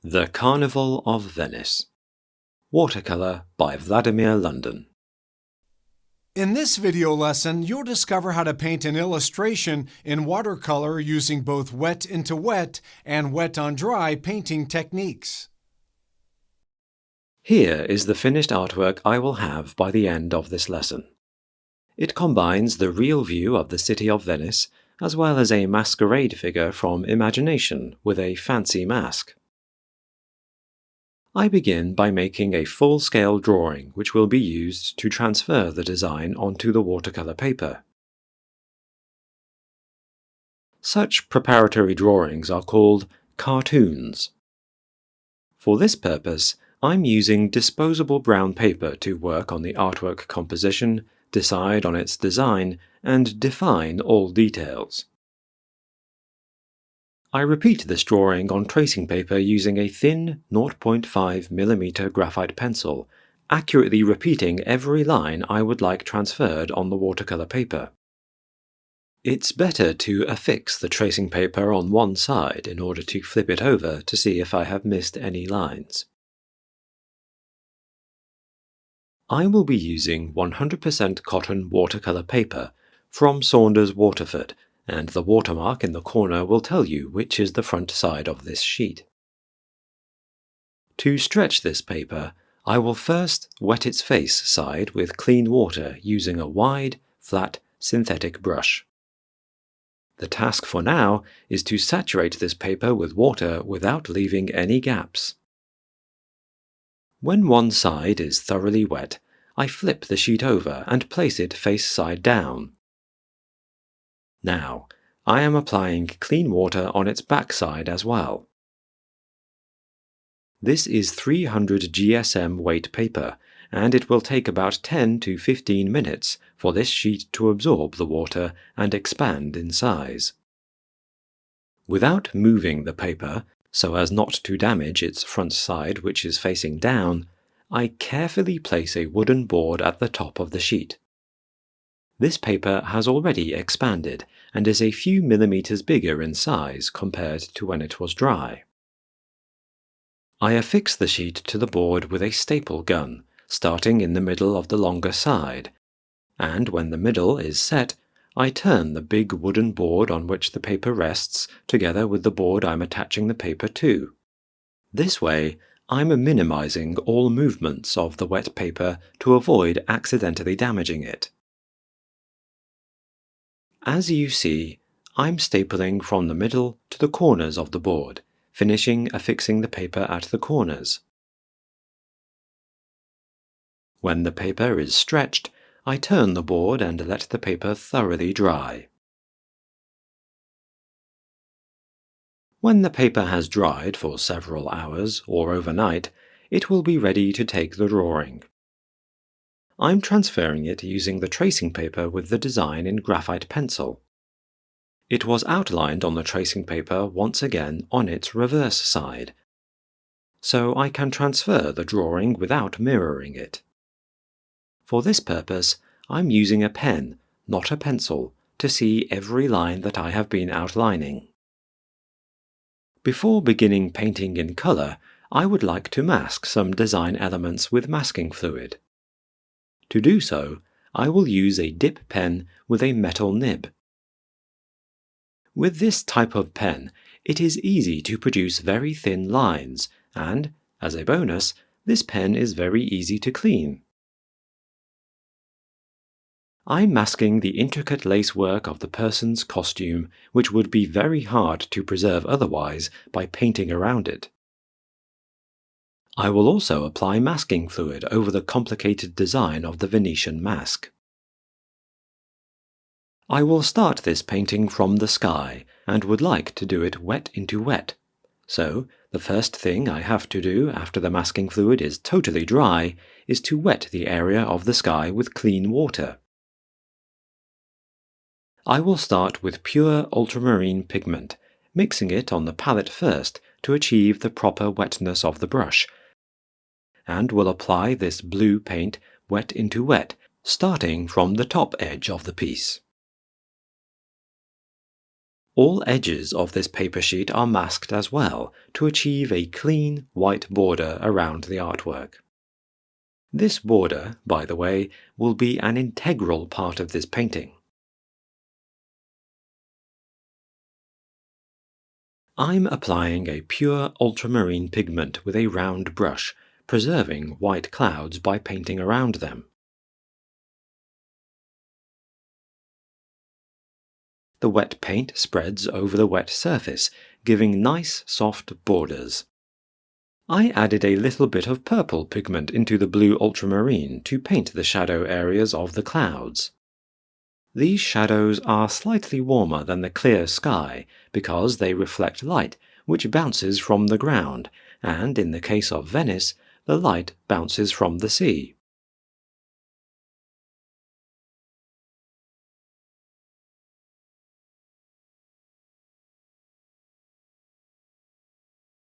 The Carnival of Venice. Watercolor by Vladimir London. In this video lesson, you'll discover how to paint an illustration in watercolor using both wet into wet and wet on dry painting techniques. Here is the finished artwork I will have by the end of this lesson. It combines the real view of the city of Venice as well as a masquerade figure from imagination with a fancy mask. I begin by making a full-scale drawing which will be used to transfer the design onto the watercolor paper. Such preparatory drawings are called cartoons. For this purpose, I'm using disposable brown paper to work on the artwork composition, decide on its design, and define all details. I repeat this drawing on tracing paper using a thin 0.5mm graphite pencil, accurately repeating every line I would like transferred on the watercolor paper. It's better to affix the tracing paper on one side in order to flip it over to see if I have missed any lines. I will be using 100% cotton watercolor paper from Saunders Waterford, and the watermark in the corner will tell you which is the front side of this sheet. To stretch this paper, I will first wet its face side with clean water using a wide, flat, synthetic brush. The task for now is to saturate this paper with water without leaving any gaps. When one side is thoroughly wet, I flip the sheet over and place it face side down. Now, I am applying clean water on its backside as well. This is 300 GSM weight paper, and it will take about 10 to 15 minutes for this sheet to absorb the water and expand in size. Without moving the paper, so as not to damage its front side which is facing down, I carefully place a wooden board at the top of the sheet. This paper has already expanded and is a few millimeters bigger in size compared to when it was dry. I affix the sheet to the board with a staple gun, starting in the middle of the longer side, and when the middle is set, I turn the big wooden board on which the paper rests together with the board I'm attaching the paper to. This way, I'm minimizing all movements of the wet paper to avoid accidentally damaging it. As you see, I'm stapling from the middle to the corners of the board, finishing affixing the paper at the corners. When the paper is stretched, I turn the board and let the paper thoroughly dry. When the paper has dried for several hours or overnight, it will be ready to take the drawing. I'm transferring it using the tracing paper with the design in graphite pencil. It was outlined on the tracing paper once again on its reverse side, so I can transfer the drawing without mirroring it. For this purpose, I'm using a pen, not a pencil, to see every line that I have been outlining. Before beginning painting in color, I would like to mask some design elements with masking fluid. To do so, I will use a dip pen with a metal nib. With this type of pen, it is easy to produce very thin lines, and, as a bonus, this pen is very easy to clean. I'm masking the intricate lacework of the person's costume, which would be very hard to preserve otherwise by painting around it. I will also apply masking fluid over the complicated design of the Venetian mask. I will start this painting from the sky and would like to do it wet into wet. So, the first thing I have to do after the masking fluid is totally dry is to wet the area of the sky with clean water. I will start with pure ultramarine pigment, mixing it on the palette first to achieve the proper wetness of the brush, and will apply this blue paint wet into wet, starting from the top edge of the piece. All edges of this paper sheet are masked as well to achieve a clean, white border around the artwork. This border, by the way, will be an integral part of this painting. I'm applying a pure ultramarine pigment with a round brush, preserving white clouds by painting around them. The wet paint spreads over the wet surface, giving nice, soft borders. I added a little bit of purple pigment into the blue ultramarine to paint the shadow areas of the clouds. These shadows are slightly warmer than the clear sky because they reflect light which bounces from the ground, and in the case of Venice, the light bounces from the sea.